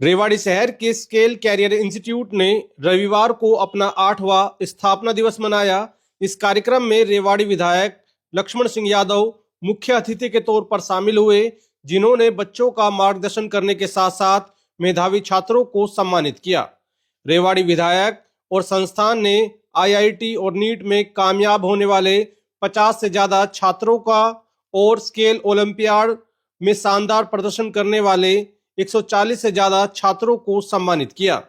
रेवाड़ी शहर के scale career institute ने रविवार को अपना 8वां स्थापना दिवस मनाया। इस कार्यक्रम में रेवाड़ी विधायक लक्ष्मण सिंह यादव मुख्य अतिथि के तौर पर शामिल हुए, जिन्होंने बच्चों का मार्गदर्शन करने के साथ साथ मेधावी छात्रों को सम्मानित किया। रेवाड़ी विधायक और संस्थान ने आईआईटी और नीट में कामयाब होने वाले 50 से ज्यादा छात्रों का और स्केल ओलंपियाड में शानदार प्रदर्शन करने वाले 140 से ज्यादा छात्रों को सम्मानित किया।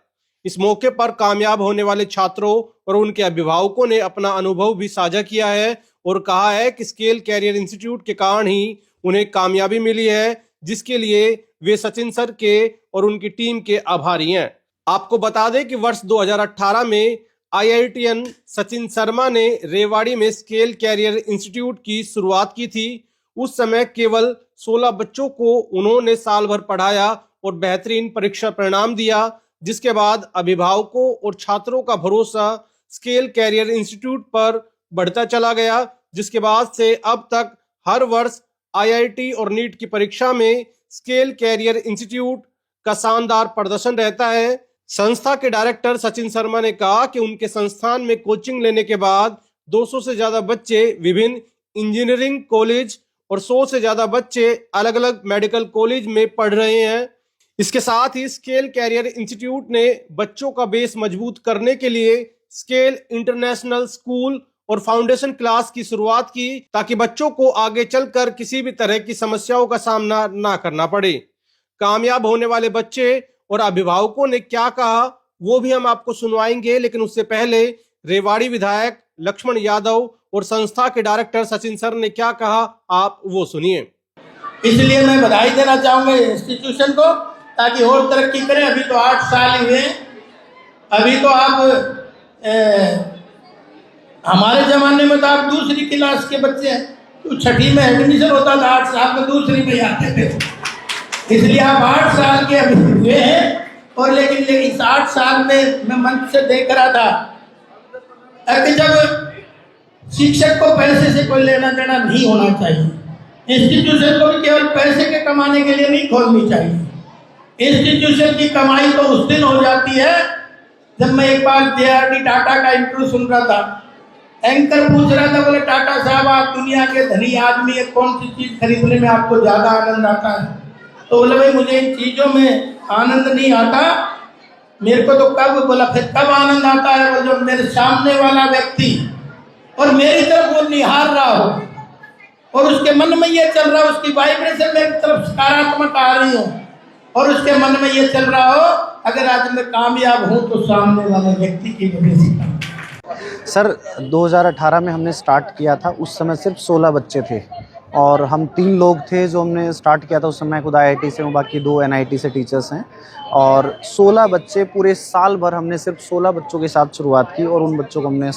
इस मौके पर कामयाब होने वाले छात्रों और उनके अभिभावकों ने अपना अनुभव भी साझा किया है और कहा है कि स्केल कैरियर इंस्टीट्यूट के कारण ही उन्हें कामयाबी मिली है, जिसके लिए वे सचिन सर के और उनकी टीम के आभारी हैं। आपको बता दें कि वर्ष 2018 में आईआईटीएन सचिन शर्मा ने रेवाड़ी में स्केल कैरियर इंस्टीट्यूट की शुरुआत की थी। उस समय केवल 16 बच्चों को उन्होंने साल भर पढ़ाया और बेहतरीन परीक्षा परिणाम दिया, जिसके बाद अभिभावकों और छात्रों का भरोसा स्केल कैरियर इंस्टीट्यूट पर बढ़ता चला गया, जिसके बाद से अब तक हर वर्ष आईआईटी और नीट की परीक्षा में स्केल कैरियर इंस्टीट्यूट का शानदार प्रदर्शन रहता है। संस्था के डायरेक्टर सचिन शर्मा ने कहा कि उनके संस्थान में कोचिंग लेने के बाद 200 से ज्यादा बच्चे विभिन्न इंजीनियरिंग कॉलेज और 100 से ज्यादा बच्चे अलग अलग मेडिकल कॉलेज में पढ़ रहे हैं। इसके साथ ही स्केल कैरियर इंस्टीट्यूट ने बच्चों का बेस मजबूत करने के लिए स्केल इंटरनेशनल स्कूल और फाउंडेशन क्लास की शुरुआत की, ताकि बच्चों को आगे चलकर किसी भी तरह की समस्याओं का सामना ना करना पड़े। कामयाब होने वाले बच्चे और अभिभावकों ने क्या कहा वो भी हम आपको सुनवाएंगे, लेकिन उससे पहले रेवाड़ी विधायक लक्ष्मण यादव और संस्था के डायरेक्टर सचिन सर ने क्या कहा, आप वो सुनिए। इसलिए मैं बधाई देना चाहूंगा इंस्टीट्यूशन को, ताकि और तरक्की करें। अभी तो 8 साल हुए, अभी तो आप हमारे ज़माने में तो आप दूसरी क्लास के बच्चे हैं, तो छठी में एडमिशन होता था, 8 साल में दूसरी में आते थे। इसलिए आप 8 साल के अभी हुए हैं। और लेकिन इस 8 साल में मैं मंच से देख रहा था कि जब शिक्षक को पैसे से कोई लेना देना नहीं होना चाहिए। इंस्टीट्यूशन को भी केवल पैसे के कमाने के लिए नहीं खोलनी चाहिए। इंस्टीट्यूशन की कमाई तो उस दिन हो जाती है जब मैं एक बार जेआरडी टाटा का इंटरव्यू सुन रहा था। एंकर पूछ रहा था, बोले टाटा साहब आप दुनिया के धनी आदमी है, कौन सी चीज खरीदने में आपको ज्यादा आनंद आता है? तो बोले भाई मुझे इन चीजों में आनंद नहीं आता। मेरे को तो कब, बोला फिर कब आनंद आता है? वो जब मेरे सामने वाला व्यक्ति और मेरी तरफ वो निहार रहा हो और उसके मन में ये चल रहा हो, उसकी वाइब्रेशन मेरी तरफ सकारात्मक आ रही हो और उसके मन में ये चल रहा हो अगर आज मैं कामयाब हूं तो सामने वाले व्यक्ति की वजह से। सर 2018 में हमने स्टार्ट किया था, उस समय सिर्फ 16 बच्चे थे और हम 3 लोग थे जो हमने स्टार्ट किया था। उस समय खुद आईआईटी से हूँ, बाकी 2 एनआईटी से टीचर्स हैं और 16 बच्चे, पूरे साल भर हमने सिर्फ 16 बच्चों के साथ शुरुआत की और उन बच्चों को हमने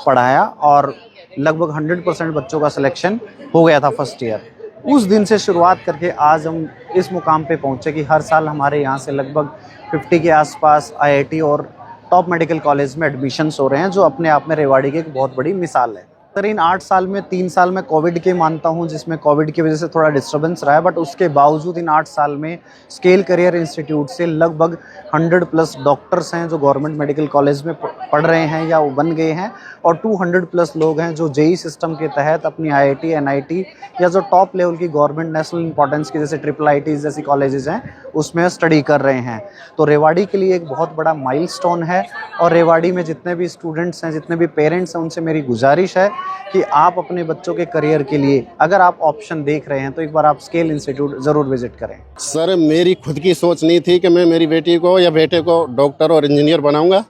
पढ़ाया और लगभग 100% बच्चों का सिलेक्शन हो गया था फर्स्ट ईयर। उस दिन से शुरुआत करके आज हम इस मुकाम पे पहुँचे कि हर साल हमारे यहाँ से लगभग 50 के आसपास आईआईटी और टॉप मेडिकल कॉलेज में एडमिशन्स हो रहे हैं, जो अपने आप में रेवाड़ी की एक बहुत बड़ी मिसाल है। सर इन 8 साल में 3 साल में कोविड के मानता हूं, जिसमें कोविड की वजह से थोड़ा डिस्टर्बेंस रहा है, बट उसके बावजूद इन 8 साल में स्केल कैरियर इंस्टीट्यूट से लगभग 100+ डॉक्टर्स हैं जो गवर्नमेंट मेडिकल कॉलेज में पढ़ रहे हैं या वो बन गए हैं और 200+ लोग हैं जो जेई सिस्टम के तहत अपनी आईआईटी, एनआईटी या जो टॉप लेवल की गवर्नमेंट नेशनल इंपॉर्टेंस की जैसे IIIT जैसी कॉलेजेस हैं उसमें स्टडी कर रहे हैं। तो रेवाड़ी के लिए एक बहुत बड़ा माइलस्टोन है और रेवाड़ी में जितने भी स्टूडेंट्स हैं, जितने भी पेरेंट्स हैं, उनसे मेरी गुजारिश है कि आप अपने बच्चों के करियर के लिए अगर आप ऑप्शन देख रहे हैं तो एक बार आप स्केल इंस्टीट्यूट ज़रूर विजिट करें। सर मेरी खुद की सोच नहीं थी कि मैं मेरी बेटी को या बेटे को डॉक्टर और इंजीनियर बनाऊंगा,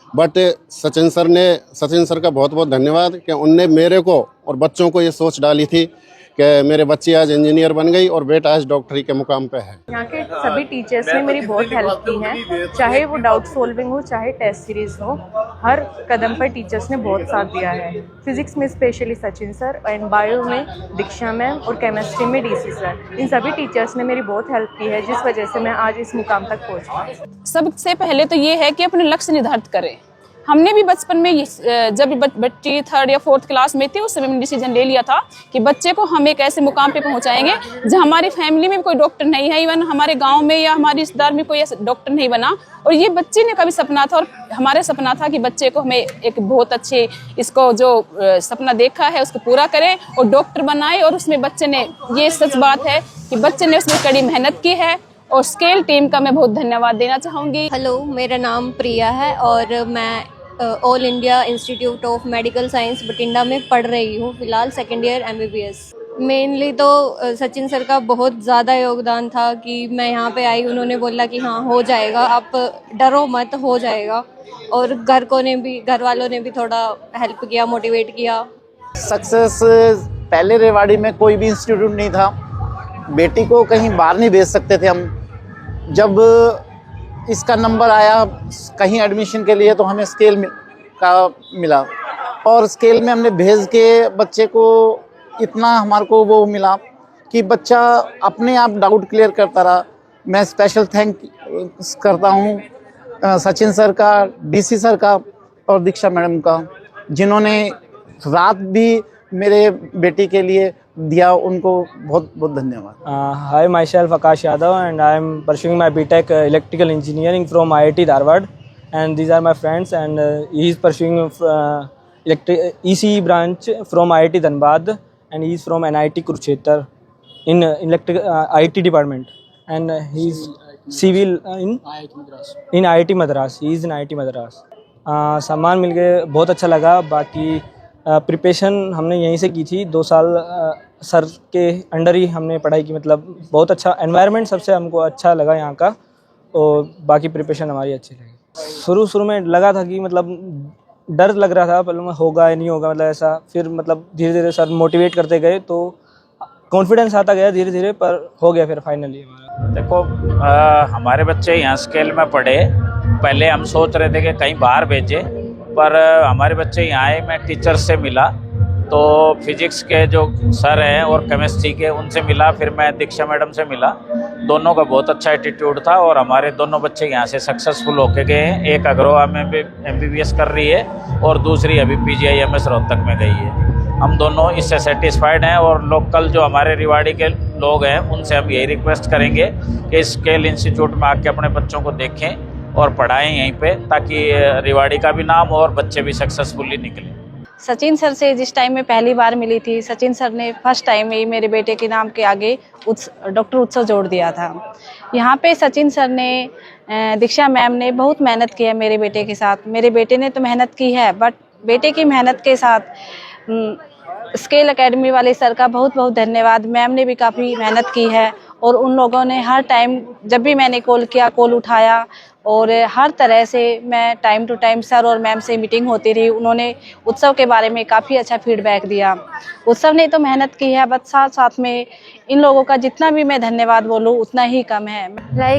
बट सचिन सर का बहुत बहुत धन्यवाद कि उनने मेरे को और बच्चों को ये सोच डाली थी कि मेरे बच्ची आज इंजीनियर बन गई और बेटा आज डॉक्टरी के मुकाम पे है। यहाँ के सभी टीचर्स ने मेरी बहुत हेल्प की है, चाहे वो डाउट सॉल्विंग हो, चाहे टेस्ट सीरीज हो, हर कदम पर टीचर्स ने बहुत साथ दिया है। फिजिक्स में specially Sachin sir and bio में दीक्षा मैम और केमिस्ट्री में डीसी सर, इन सभी टीचर्स ने मेरी बहुत हेल्प की है, जिस वजह से मैं आज इस मुकाम तक पहुँच पाई। सबसे पहले तो ये है कि अपने लक्ष्य निर्धारित करें हमने भी बचपन में जब बच्ची 3rd या 4th क्लास में थी उस समय डिसीजन ले लिया था कि बच्चे को हम एक ऐसे मुकाम पे पहुंचाएंगे जहां हमारी फैमिली में कोई डॉक्टर नहीं है, इवन हमारे गांव में या हमारे रिश्तेदार में कोई ऐसा डॉक्टर नहीं बना। और ये बच्चे ने कभी सपना था और हमारे सपना था कि बच्चे को हमें एक बहुत अच्छे इसको जो सपना देखा है उसको पूरा करें और डॉक्टर बनाए। और उसमें बच्चे ने, ये सच बात है कि बच्चे ने उसमें कड़ी मेहनत की है और स्केल टीम का मैं बहुत धन्यवाद देना चाहूँगी। हेलो, मेरा नाम प्रिया है और मैं all India institute of medical science Bathinda में पढ़ रही हूँ फिलहाल 2nd ईयर MBBS। मेनली तो सचिन सर का बहुत ज़्यादा योगदान था कि मैं यहाँ पे आई। उन्होंने बोला कि हाँ हो जाएगा, आप डरो मत, हो जाएगा। और घर वालों ने भी थोड़ा हेल्प किया, मोटिवेट किया। सक्सेस पहले रेवाड़ी में कोई भी इंस्टीट्यूट नहीं था, बेटी को कहीं बाहर नहीं भेज सकते थे हम। जब इसका नंबर आया कहीं एडमिशन के लिए तो हमें स्केल का मिला और स्केल में हमने भेज के बच्चे को इतना हमारे को वो मिला कि बच्चा अपने आप डाउट क्लियर करता रहा। मैं स्पेशल थैंक करता हूँ सचिन सर का, DC सर का और दीक्षा मैडम का, जिन्होंने रात भी मेरे बेटी के लिए दिया। उनको बहुत बहुत धन्यवाद। Hi, myself Akash Yadav and I am pursuing my BTech Electrical Engineering from IIT Dharwad, and these are my friends, and he is pursuing ECE branch from IIT Dhanbad and he is from NIT Kurukshetra in IT department, and he is civil in IIT Madras. He is in IIT Madras. सम्मान मिल गए, बहुत अच्छा लगा। बाकी preparation हमने यहीं से की थी 2 साल, सर के अंडर ही हमने पढ़ाई की। मतलब बहुत अच्छा एनवायरनमेंट सबसे हमको अच्छा लगा यहाँ का, और बाकी प्रिपरेशन हमारी अच्छी लगी। शुरू में लगा था कि मतलब डर लग रहा था, पहले होगा या नहीं होगा, मतलब ऐसा। फिर मतलब धीरे धीरे सर मोटिवेट करते गए तो कॉन्फिडेंस आता गया धीरे धीरे, पर हो गया फिर फाइनली हमारा। देखो, हमारे बच्चे यहाँ स्केल में पढ़े। पहले हम सोच रहे थे कि कहीं बाहर भेजे, पर हमारे बच्चे यहाँ आए, मैं टीचर से मिला तो फिजिक्स के जो सर हैं और केमिस्ट्री के उनसे मिला, फिर मैं दीक्षा मैडम से मिला। दोनों का बहुत अच्छा एटीट्यूड था और हमारे दोनों बच्चे यहाँ से सक्सेसफुल होके गए हैं। एक अग्रोहा में MBBS कर रही है और दूसरी अभी PGIMS रोहतक में गई है। हम दोनों इससे सेटिस्फाइड हैं और लोकल जो हमारे रिवाड़ी के लोग हैं उनसे हम यही रिक्वेस्ट करेंगे कि स्केल इंस्टीट्यूट में आके अपने बच्चों को देखें और पढ़ाएं यहीं पे, ताकि रिवाड़ी का भी नाम और बच्चे भी सक्सेसफुली निकलें। सचिन सर से जिस टाइम में पहली बार मिली थी, सचिन सर ने फर्स्ट टाइम में ही मेरे बेटे के नाम के आगे डॉक्टर उत्सव जोड़ दिया था। यहाँ पे सचिन सर ने, दीक्षा मैम ने बहुत मेहनत की है मेरे बेटे के साथ। मेरे बेटे ने तो मेहनत की है, बट बेटे की मेहनत के साथ स्केल एकेडमी वाले सर का बहुत बहुत धन्यवाद। मैम ने भी काफ़ी मेहनत की है और उन लोगों ने हर टाइम जब भी मैंने कॉल किया, कॉल उठाया और हर तरह से मैं टाइम टू टाइम सर और मैम से मीटिंग होती रही। उन्होंने उत्सव के बारे में काफ़ी अच्छा फीडबैक दिया। उत्सव ने तो मेहनत की है, बट साथ साथ में इन लोगों का जितना भी मैं धन्यवाद बोलूँ उतना ही कम है।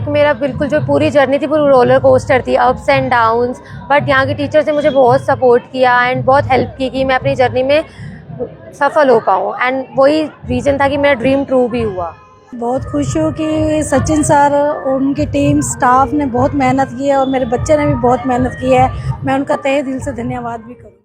मेरा बिल्कुल जो पूरी जर्नी थी पूरी रोलर कोस्टर थी, अप्स एंड डाउन्स, बट यहाँ के टीचर्स ने मुझे बहुत सपोर्ट किया एंड बहुत हेल्प की कि मैं अपनी जर्नी में सफल हो पाऊँ, एंड वही रीज़न था कि मेरा ड्रीम ट्रू भी हुआ। बहुत खुश हूँ कि सचिन सर और उनकी टीम स्टाफ ने बहुत मेहनत की है और मेरे बच्चे ने भी बहुत मेहनत की है। मैं उनका तहे दिल से धन्यवाद भी करूँ।